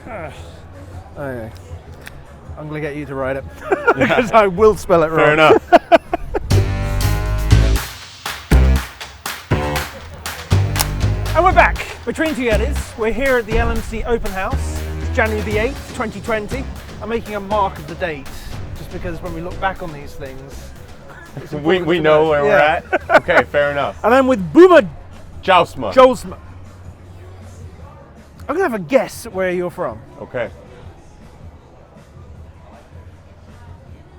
Okay. I'm going to get you to write it because I will spell it wrong. Fair enough. And we're back. Between two Yetis, we're here at the LMC Open House. It's January the 8th, 2020. I'm making a mark of the date just because when we look back on these things, we know where we're at. Okay, fair enough. And I'm with Boomer Jousma. Jousma. I'm going to have a guess at where you're from. Okay.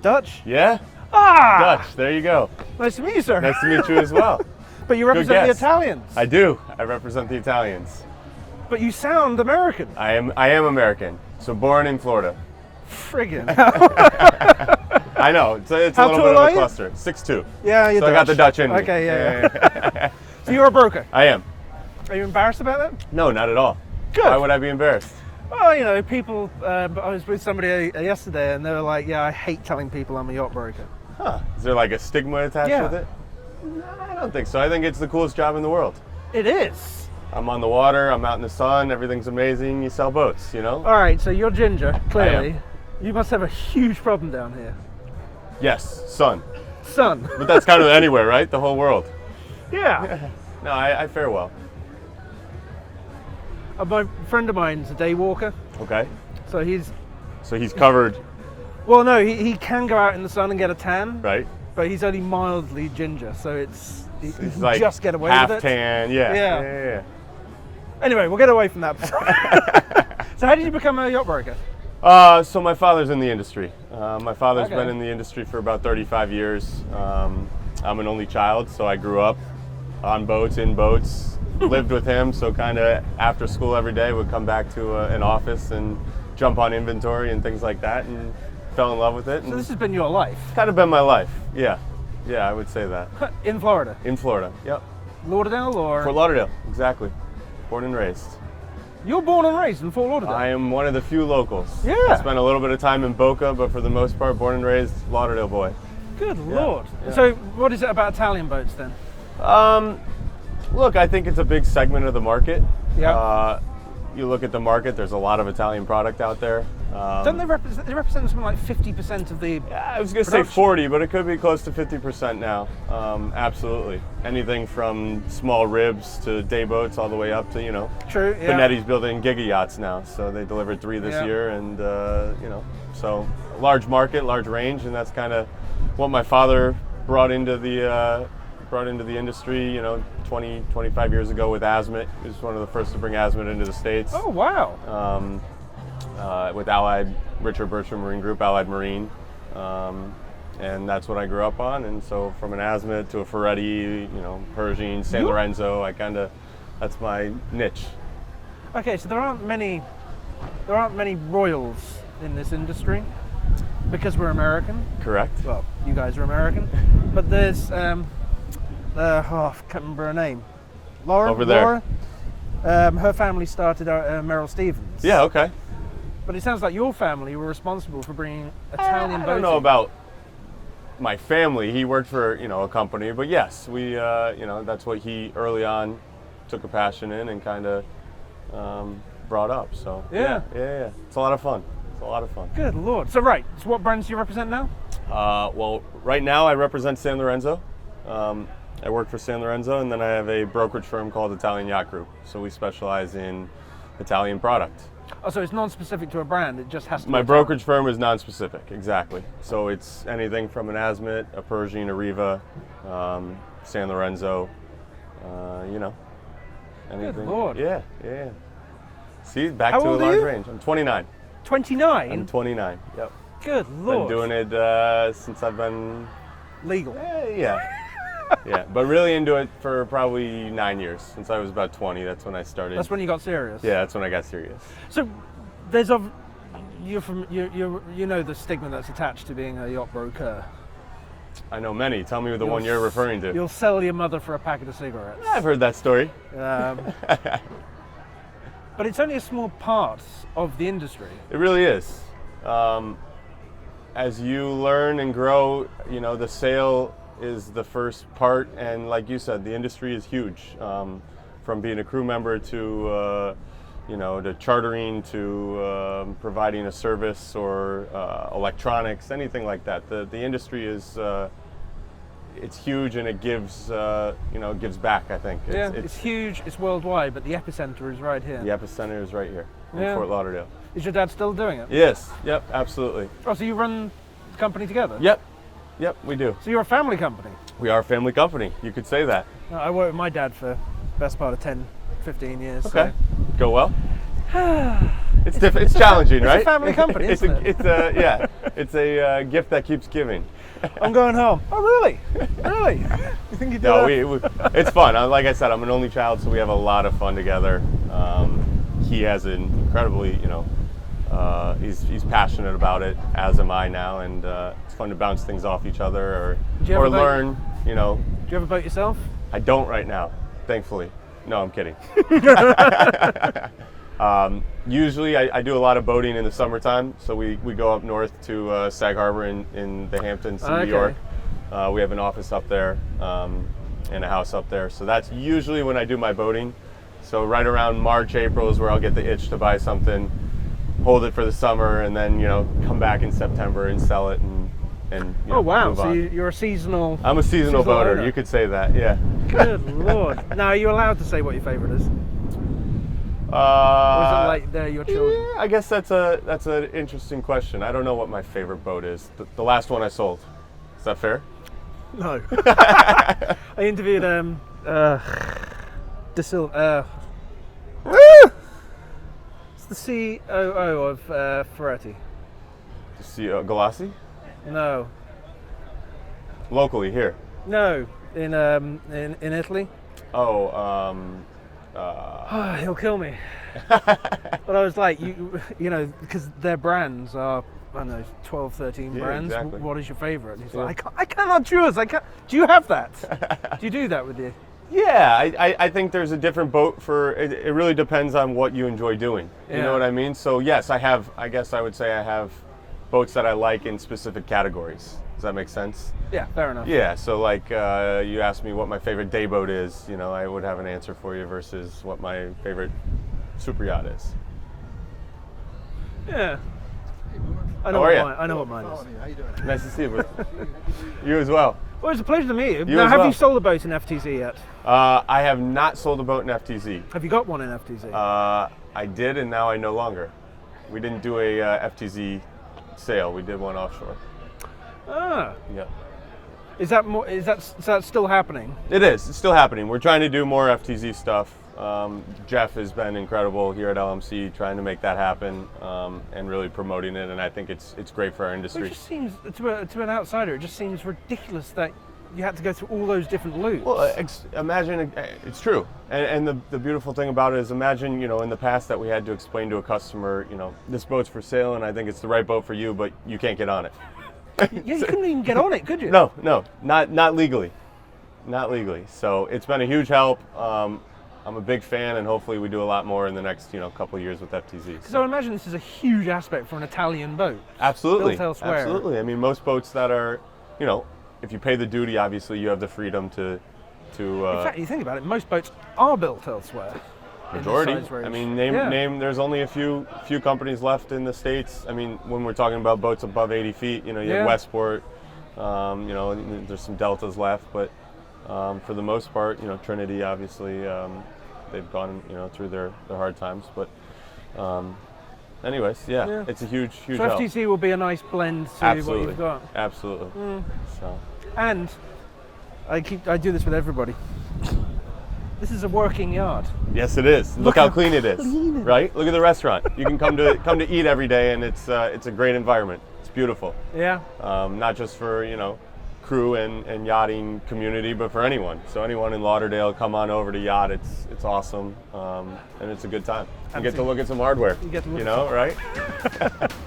Dutch? Yeah? Ah! Dutch, there you go. Nice to meet you, sir. Nice to meet you as well. But you represent the Italians. I do. I represent the Italians. But you sound American. I am American. So born in Florida. Friggin'. I know. It's a How little tall bit of are a you? cluster. 6'2". Yeah, you're So Dutch. I got the Dutch in me. Okay, yeah. So you're a broker. I am. Are you embarrassed about that? No, not at all. Good. Why would I be embarrassed? Well, you know, people, I was with somebody yesterday and they were like, yeah, I hate telling people I'm a yacht broker. Huh. Is there like a stigma attached Yeah. with it? No, I don't think so. I think it's the coolest job in the world. It is. I'm on the water, I'm out in the sun, everything's amazing. You sell boats, you know? All right, so you're ginger, clearly. I am. You must have a huge problem down here. Yes, sun. Sun. But that's kind of anywhere, right? The whole world. Yeah. No, I fare well. My friend of mine's a day walker, Okay. so he's, So he's covered, well, no, he can go out in the sun and get a tan, right? but he's only mildly ginger, so he He's can like just get away half with it. tan, yeah. Yeah. Yeah. Anyway, we'll get away from that. So how did you become a yacht broker? So my father's in the industry. My father's Okay. been in the industry for about 35 years. I'm an only child, so I grew up on boats, in boats, lived with him, so kind of after school every day would come back to an office and jump on inventory and things like that, and fell in love with it. So And this has been your life kind of been my life, yeah. Yeah, I would say that. in Florida, In Florida, yep. Lauderdale, or Fort Lauderdale, exactly. Born and raised. you're born and raised in Fort Lauderdale. I am one of the few locals. Yeah. I spent a little bit of time in Boca, but for the most part, born and raised Lauderdale boy. Good lord. yeah. So what is it about Italian boats then? Look, I think it's a big segment of the market. Yeah. You look at the market, there's a lot of Italian product out there. Don't they represent something like 50% of the... I was going to say production? 40, but it could be close to 50% now. Absolutely. Anything from small ribs to day boats all the way up to, you know, True, yeah. Benetti's building giga yachts now. So they delivered 3 this Yeah. year, and, you know, so large market, large range, and that's kind of what my father brought into the industry, you know, 20, 25 years ago with Azmet. He was one of the first to bring Azmet into the States. Oh, wow. With Allied, Richard Bertram Marine Group, Allied Marine. And that's what I grew up on. And so from an Azmet to a Ferretti, you know, Pershing, San Lorenzo, that's my niche. Okay, so there aren't many royals in this industry because we're American. Correct. Well, you guys are American. But there's, I can't remember her name. Laura? Over there. Laura? Her family started Merrill Stevens. Yeah, okay. But it sounds like your family were responsible for bringing Italian I boating. don't know about my family. He worked for, you know, a company, but yes, we, you know, that's what he early on took a passion in and kind of brought up. So yeah. It's a lot of fun. Good lord. So what brands do you represent now? Well, right now I represent San Lorenzo. I work for San Lorenzo, and then I have a brokerage firm called Italian Yacht Group. So we specialize in Italian product. Oh, so it's non-specific to a brand, it just has to be My Italian. brokerage firm is non-specific, exactly. So it's anything from an Azmet, a Pershing, a Riva, San Lorenzo, you know, anything. Good lord. Yeah. See, back How to a old are large you? range. I'm 29. 29? I'm 29, yep. Good lord. Been doing it since I've been, Legal. yeah. Yeah, but really into it for probably 9 years. Since I was about 20, that's when I started. That's when you got serious. Yeah, that's when I got serious. So you know the stigma that's attached to being a yacht broker. I know many. Tell me the one you're referring to. You'll sell your mother for a packet of cigarettes. I've heard that story. But it's only a small part of the industry. It really is. As you learn and grow, you know, the sale is the first part, and like you said, the industry is huge. From being a crew member to to chartering to providing a service or electronics, anything like that. The industry is it's huge, and it gives gives back. I think it's huge. It's worldwide, but the epicenter is right here. The epicenter is right here in Fort Lauderdale. Is your dad still doing it? Yes. Yep. Absolutely. Oh, so you run the company together? Yep. We do. So you're a family company? We are a family company. You could say that. I worked with my dad for the best part of 10, 15 years. Okay. So. Go well. It's different. It's challenging, right? It's a family company, isn't it? It's a gift that keeps giving. I'm going home. Oh, really? Really? You think you do? No, it's fun. Like I said, I'm an only child, so we have a lot of fun together. He has an incredibly, he's passionate about it, as am I now, and it's fun to bounce things off each other or learn. Do you ever boat yourself? I don't right now, thankfully. No, I'm kidding. Usually I do a lot of boating in the summertime, so we go up north to Sag Harbor in the Hamptons in New York. We have an office up there and a house up there, so that's usually when I do my boating. So right around March, April is where I'll get the itch to buy something, hold it for the summer, and then come back in September and sell it and oh wow! move So on. you're a seasonal. I'm a seasonal boater. owner. You could say that, yeah. Good lord! Now, are you allowed to say what your favorite is? Or is it like they're your children? Yeah, I guess that's an interesting question. I don't know what my favorite boat is. The last one I sold. Is that fair? No. I interviewed it's the COO of Ferretti. Galassi? No. Locally here. No, in Italy. Oh, He'll kill me. But I was like, because their brands are, I don't know, 12, 13 brands. Exactly. What is your favorite? And he's like, I cannot choose. Do you have that? Do you do that with you? Yeah, I think there's a different boat for it. It really depends on what you enjoy doing. You know what I mean? So yes, I guess I would say I have boats that I like in specific categories. Does that make sense? Yeah, fair enough. Yeah, so like you asked me what my favorite day boat is, I would have an answer for you versus what my favorite super yacht is. Yeah. I know what mine is. How you doing? Nice to see you. You as well. Well, it's a pleasure to meet you. You Now, as have well. you sold a boat in FTZ yet? I have not sold a boat in FTZ. Have you got one in FTZ? I did, and now I no longer. We didn't do a FTZ sale. We did one offshore. Ah. Yeah. Is that still happening? It is. It's still happening. We're trying to do more FTZ stuff. Jeff has been incredible here at LMC trying to make that happen and really promoting it, and I think it's great for our industry. It just seems, to an outsider, it just seems ridiculous that you had to go through all those different loops. Well, imagine, it's true. And the beautiful thing about it is imagine, in the past that we had to explain to a customer, this boat's for sale and I think it's the right boat for you, but you can't get on it. Yeah, you couldn't even get on it, could you? No, not legally. Not legally. So it's been a huge help. I'm a big fan, and hopefully we do a lot more in the next, couple of years with FTZ. Because I imagine this is a huge aspect for an Italian boat. Absolutely. Built elsewhere. Absolutely. I mean, most boats that are, if you pay the duty, obviously you have the freedom to. In fact, you think about it, most boats are built elsewhere. Majority. In the size range. I mean, name. There's only a few companies left in the States. I mean, when we're talking about boats above 80 feet, you have Westport. There's some Deltas left, but for the most part, Trinity obviously they've gone through their hard times. But anyways, it's a huge so help. FTC will be a nice blend to Absolutely. what you've got. Absolutely. So. And I do this with everybody. This is a working yard. Yes, it is. Look how clean it is. Right? Look at the restaurant. You can come to eat every day, and it's a great environment. It's beautiful. Yeah. Not just for crew and yachting community, but for anyone. So anyone in Lauderdale, come on over to Yacht. It's awesome, and it's a good time. You get to look at some hardware. You get to look at right?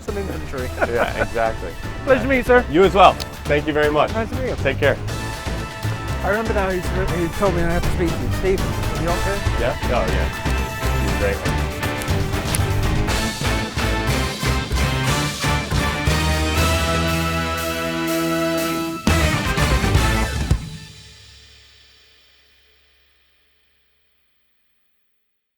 Some inventory. Yeah, exactly. Pleasure to meet you, sir. You as well. Thank you very much. Nice to meet you. Take care. I remember now who told me I had to speak to you. Steve from Yacht. Yeah? Oh, yeah. He's great.